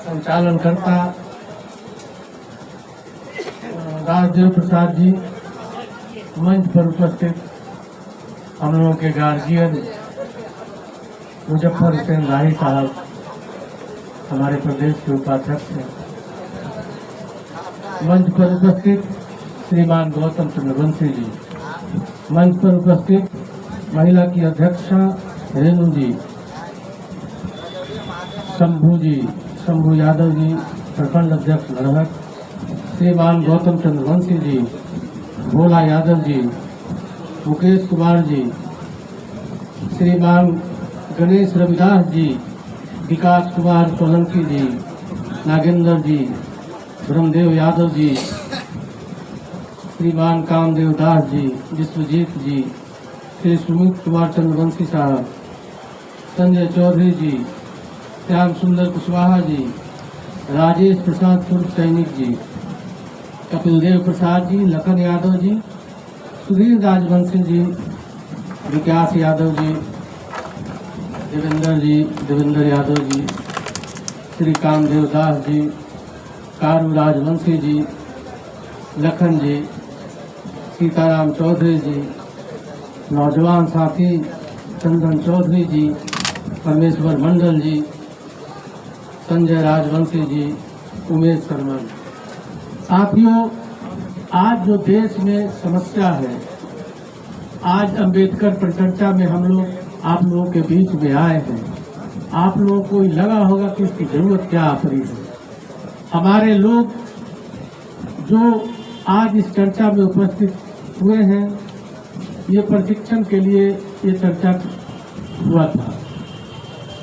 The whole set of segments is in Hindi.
संचालनकर्ता राजदेव प्रसाद जी, मंच पर उपस्थित हम लोगों के गार्जियन मुजफ्फर हुसैन राही साहब, हमारे प्रदेश के उपाध्यक्ष हैं, मंच पर उपस्थित श्रीमान गौतम चंद्र वंशी जी, मंच पर उपस्थित महिला की अध्यक्षा रेणु जी, शंभू यादव जी, प्रखंड अध्यक्ष नरहट, श्रीमान गौतम चंद्र वंशी जी, भोला यादव जी, मुकेश कुमार जी, श्रीमान गणेश रविदास जी, विकास कुमार सोलंकी जी, नागेंद्र जी, ब्रह्मदेव यादव जी, श्रीमान कामदेव दास जी, विश्वजीत जी, श्री सुमित कुमार चंद्रवंशी साहब, संजय चौधरी जी, श्याम सुंदर कुशवाहा जी, राजेश प्रसाद पूर्व सैनिक जी, कपिल देव प्रसाद जी, लखन यादव जी, सुधीर राजवंशी जी, विकास यादव जी, देवेंद्र यादव जी, श्री कामदेव दास जी, कारू राजवंशी जी, लखन जी, सीताराम चौधरी जी, नौजवान साथी चंदन चौधरी जी, परमेश्वर मंडल जी, संजय राजवंशी जी, उमेश शर्मा। साथियों, आज जो देश में समस्या है, आज अंबेडकर परिचर्चा में हम लोग आप लोगों के बीच में आए हैं। आप लोगों को लगा होगा कि इसकी जरूरत क्या पड़ी है। हमारे लोग जो आज इस चर्चा में उपस्थित हुए हैं, ये प्रशिक्षण के लिए ये चर्चा हुआ था।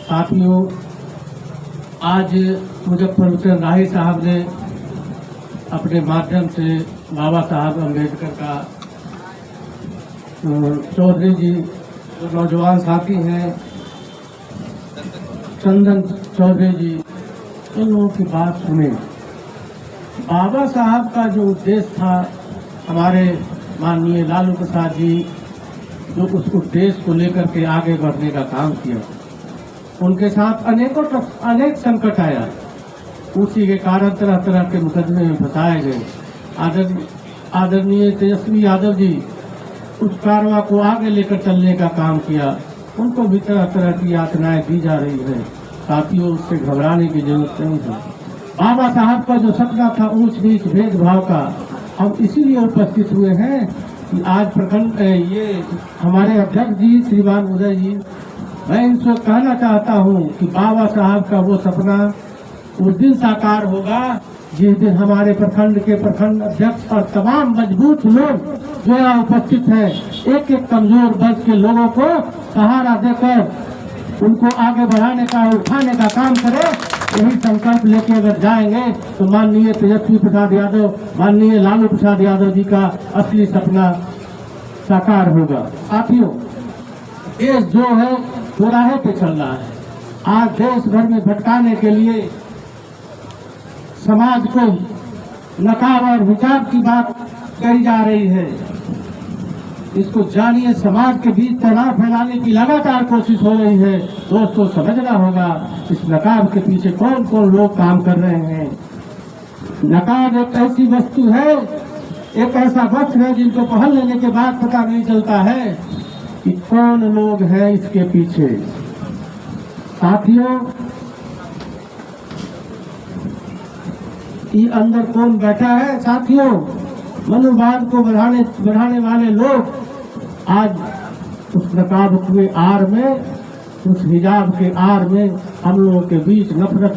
साथियों, आज मुजफ्फर हुसैन राही साहब ने अपने माध्यम से बाबा साहब अम्बेडकर का चौधरी जी जो नौजवान साथी हैं, चंदन चौधरी जी, इन लोगों की बात सुने। बाबा साहब का जो उद्देश्य था, हमारे माननीय लालू प्रसाद जी जो उस उद्देश्य को लेकर के आगे बढ़ने का काम किया, उनके साथ अनेक संकट आया, उसी के कारण तरह तरह के मुकदमे में फंसाए गए। आदरणीय तेजस्वी यादव जी उस कारवा को आगे लेकर चलने का काम किया, उनको भी तरह तरह की यातनाएं दी जा रही है। साथियों, उससे घबराने की जरूरत नहीं है। बाबा साहब का जो सपना था ऊंच नीच भेदभाव का, हम इसीलिए उपस्थित हुए हैं कि आज प्रखंड ये हमारे अध्यक्ष जी श्रीमान उदय जी, मैं इनसे कहना चाहता हूं कि बाबा साहब का वो सपना उस दिन साकार होगा जिस दिन हमारे प्रखंड के प्रखंड अध्यक्ष और तमाम मजबूत लोग जो यहाँ उपस्थित हैं, एक एक कमजोर वर्ग के लोगों को सहारा देकर उनको आगे बढ़ाने का, उठाने का काम करे। यही संकल्प लेके अगर जाएंगे तो माननीय तेजस्वी प्रसाद यादव, माननीय लालू प्रसाद यादव जी का असली सपना साकार होगा। साथियों, देश जो है चौराहे पे चल रहा है। आज देश भर में भटकाने के लिए समाज को नकाब और हिजाब की बात कही जा रही है। इसको जानिए, समाज के बीच तनाव फैलाने की लगातार कोशिश हो रही है। दोस्तों, समझना होगा इस नकाब के पीछे कौन कौन लोग काम कर रहे हैं। नकाब एक ऐसी वस्तु है, एक ऐसा वस्त्र है जिनको पहन लेने के बाद पता नहीं चलता है कि कौन लोग हैं इसके पीछे। साथियों, ये अंदर कौन बैठा है? साथियों, मनुवाद को बढ़ाने वाले लोग आज उस नकाब के आड़ में, उस हिजाब के आड़ में हम लोगों के बीच नफरत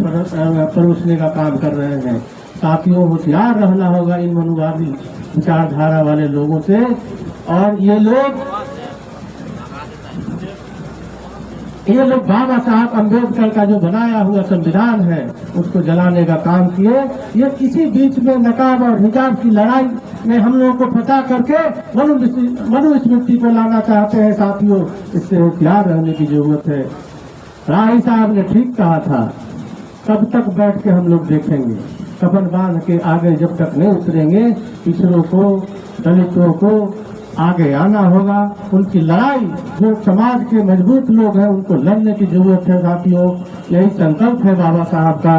परोसने का काम कर रहे हैं। साथियों, होशियार रहना होगा इन मनुवादी विचारधारा वाले लोगों से। और ये लोग बाबा साहब अम्बेडकर का जो बनाया हुआ संविधान है उसको जलाने का काम किए। ये किसी बीच में नकाब और हिजाब की लड़ाई में हम लोगों को फंसा करके मनुस्मृति को लाना चाहते हैं। साथियों, इससे होशियार रहने की जरूरत है। राही साहब ने ठीक कहा था, कब तक बैठ के हम लोग देखेंगे? कफन बांध के आगे जब तक नहीं उतरेंगे, पिछड़ों को, दलितों को आगे आना होगा। उनकी लड़ाई, जो समाज के मजबूत लोग हैं उनको लड़ने की जरूरत है। साथियों, यही संकल्प है बाबा साहब का।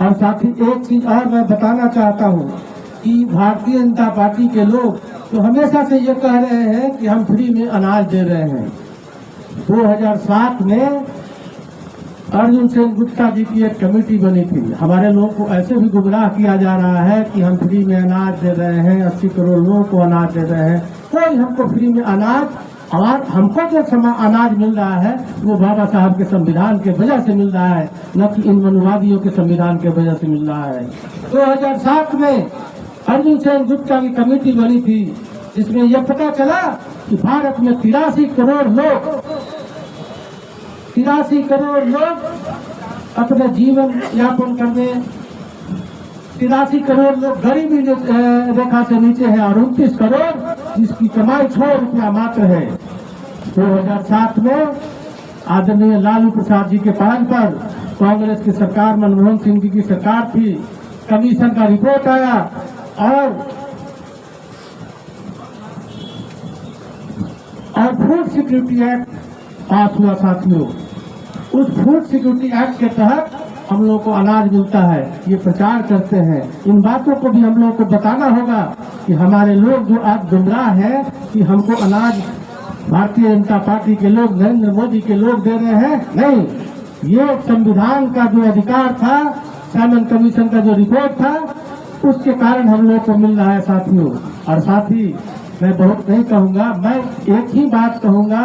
और साथ ही एक चीज और मैं बताना चाहता हूँ कि भारतीय जनता पार्टी के लोग तो हमेशा से ये कह रहे हैं कि हम फ्री में अनाज दे रहे हैं। 2007 में अर्जुन सेन गुप्ता जी की एक कमेटी बनी थी। हमारे लोगों को ऐसे भी गुमराह किया जा रहा है कि हम फ्री में अनाज दे रहे हैं, 80 करोड़ लोगों को अनाज दे रहे हैं। कोई हमको फ्री में अनाज और हमको जो अनाज मिल रहा है वो बाबा साहब के संविधान के वजह से मिल रहा है, न कि इन मनुवादियों के संविधान के वजह से मिल रहा है। 2007 में अर्जुन सेन गुप्ता की कमेटी बनी थी, जिसमें यह पता चला कि भारत में 83 करोड़ लोग अपने जीवन यापन करने, 83 करोड़ लोग गरीबी रेखा से नीचे है और 29 करोड़ जिसकी कमाई 6 रुपया मात्र है। 2007 में आदरणीय लालू प्रसाद जी के पास पर कांग्रेस की सरकार, मनमोहन सिंह जी की सरकार थी। कमीशन का रिपोर्ट आया और फूड सिक्योरिटी एक्ट पास हुआ। साथियों, उस फूड सिक्योरिटी एक्ट के तहत हम लोगों को अनाज मिलता है, ये प्रचार करते हैं। इन बातों को भी हम लोगों को बताना होगा कि हमारे लोग जो आज गुमराह है कि हमको अनाज भारतीय जनता पार्टी के लोग, नरेंद्र मोदी के लोग दे रहे हैं, नहीं। ये संविधान का जो अधिकार था, साइमन कमीशन का जो रिपोर्ट था, उसके कारण हम लोग को मिल रहा है साथियों। और साथ ही मैं बहुत नहीं कहूंगा, मैं एक ही बात कहूंगा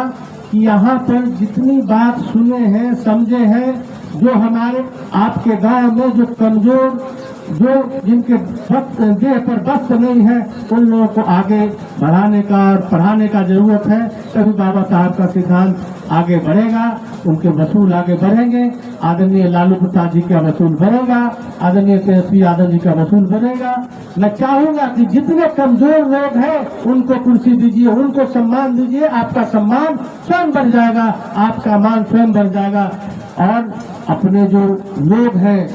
कि यहाँ पर जितनी बात सुने हैं, समझे हैं, जो हमारे आपके गांव में जो कमजोर, जो जिनके देह पर वस्त्र नहीं है, उन लोगों को आगे बढ़ाने का और पढ़ाने का जरूरत है। तभी बाबा साहब का सिद्धांत आगे बढ़ेगा, उनके वसूल आगे बढ़ेंगे। आदरणीय लालू प्रसाद जी का वसूल बढ़ेगा, आदरणीय तेजस्वी यादव जी का वसूल बढ़ेगा। मैं चाहूंगा कि जितने कमजोर लोग हैं उनको कुर्सी दीजिए, उनको सम्मान दीजिए। आपका सम्मान स्वयं बढ़ जाएगा, आपका मान स्वयं बढ़ जाएगा। और अपने जो लोग हैं,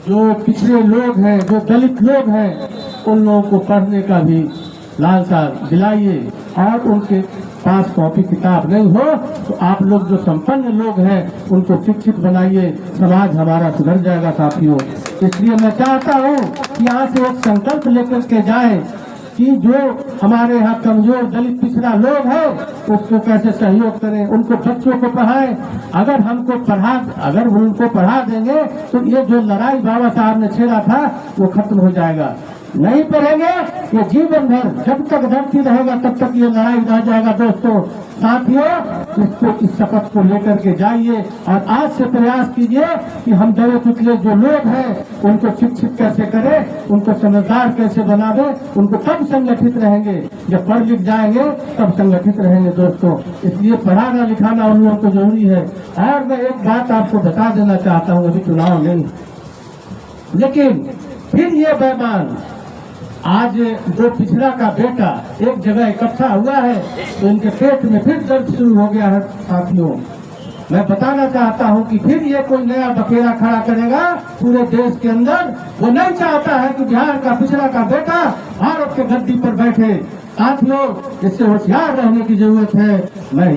जो पिछड़े लोग हैं, जो दलित लोग हैं, उन लोगों को पढ़ने का भी लालसा दिलाइए। और उनके पास कॉपी किताब नहीं हो तो आप लोग जो संपन्न लोग हैं उनको शिक्षित बनाइए, समाज हमारा सुधर जाएगा साथियों। इसलिए मैं चाहता हूँ कि यहाँ से एक संकल्प लेकर के जाए कि जो हमारे यहाँ कमजोर दलित पिछड़ा लोग हैं उसको कैसे सहयोग करें, उनको बच्चों को पढ़ाएं। अगर उनको पढ़ा देंगे तो ये जो लड़ाई बाबा साहब ने छेड़ा था वो खत्म हो जाएगा। नहीं पढ़ेंगे ये जीवन भर, जब तक धरती रहेगा तब तक ये लड़ाई रह जाएगा। दोस्तों, साथियों, इसको इस शपथ को लेकर के जाइए और आज से प्रयास कीजिए कि हम दबे कुचले जो लोग हैं उनको शिक्षित कैसे करें, उनको समझदार कैसे बना दें, उनको तब संगठित रहेंगे। जब पढ़ लिख जाएंगे तब संगठित रहेंगे दोस्तों। इसलिए पढ़ाना लिखाना उन लोगों को जरूरी है। और मैं एक बात आपको बता देना चाहता हूँ, अभी चुनाव नहीं, लेकिन फिर ये बेईमान आज जो पिछड़ा का बेटा एक जगह इकट्ठा हुआ है तो इनके पेट में फिर दर्द शुरू हो गया है साथियों। मैं बताना चाहता हूं कि फिर ये कोई नया बखेड़ा खड़ा करेगा पूरे देश के अंदर। वो नहीं चाहता है कि बिहार का पिछड़ा का बेटा भारत के गद्दी पर बैठे। साथियों, इससे होशियार रहने की जरूरत है। मैं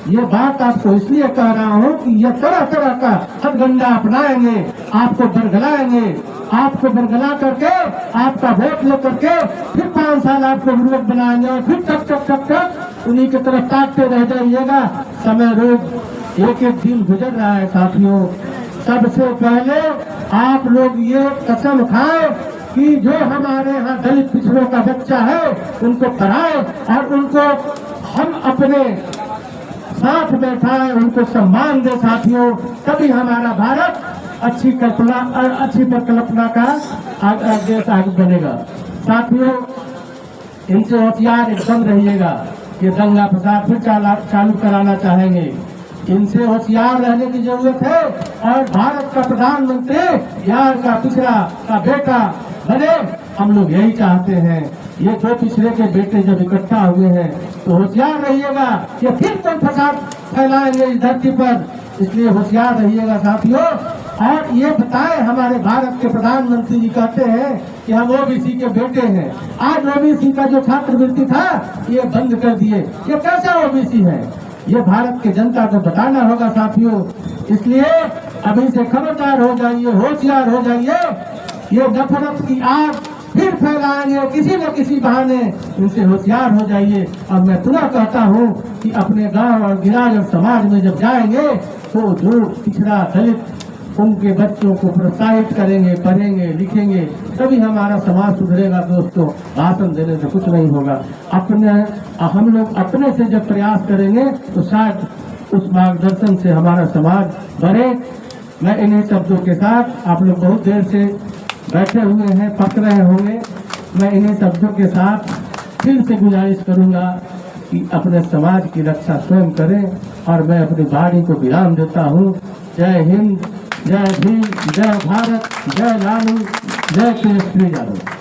ये बात आपको इसलिए कह रहा हूँ कि ये तरह तरह का हथगंडा अपनाएंगे, आपको बरगलाएंगे, आपको बरगला करके आपका वोट लेकर के फिर 5 साल आपको विरोध बनाएंगे और फिर तक उन्हीं की तरफ ताकते रह जाइएगा। समय रोज एक एक दिन गुजर रहा है साथियों। सबसे पहले आप लोग ये कसम खाएं कि जो हमारे यहाँ दलित पिछड़ों का बच्चा है उनको पढ़ाए और उनको हम अपने साथ बैठाए, उनको सम्मान दे साथियों। तभी हमारा भारत अच्छी परिकल्पना का देश आगे बनेगा। साथियों, इनसे होशियार एकदम रहिएगा। ये दंगा फसाद फिर चालू कराना चाहेंगे, इनसे होशियार रहने की जरूरत है। और भारत का प्रधानमंत्री बिहार का पिछड़ा का बेटा बने, हम लोग यही चाहते हैं। ये दो पिछड़े के बेटे जब इकट्ठा हुए हैं तो होशियार रहिएगा, ये फिर कोई फसाद फैलाएंगे इस धरती पर। इसलिए होशियार रहिएगा साथियों। और ये बताएं, हमारे भारत के प्रधानमंत्री जी कहते हैं कि हम ओबीसी के बेटे हैं। आज ओबीसी का जो छात्रवृत्ति था ये बंद कर दिए। ये कैसा ओबीसी है, ये भारत की जनता को बताना होगा साथियों। इसलिए अभी से खबरदार हो जाइए, होशियार हो जाइए। ये नफरत की आग फिर फैलाएंगे किसी न किसी बहाने, इनसे होशियार हो जाइए। और मैं पुनः कहता हूँ कि अपने गांव और गिराज और समाज में जब जाएंगे तो जो पिछड़ा दलित उनके बच्चों को प्रोत्साहित करेंगे, पढ़ेंगे, लिखेंगे, तभी हमारा समाज सुधरेगा। दोस्तों, भाषण देने से कुछ नहीं होगा। हम लोग अपने से जब प्रयास करेंगे तो शायद उस मार्गदर्शन से हमारा समाज बढ़े। मैं इन्हीं शब्दों के साथ, आप लोग बहुत देर से बैठे हुए हैं, पक रहे होंगे, मैं इन्हीं शब्दों के साथ फिर से गुजारिश करूंगा कि अपने समाज की रक्षा स्वयं करें। और मैं अपनी वाणी को विराम देता हूँ। जय हिंद, जय भीम, जय भारत, जय लालू, जय श्री यादव।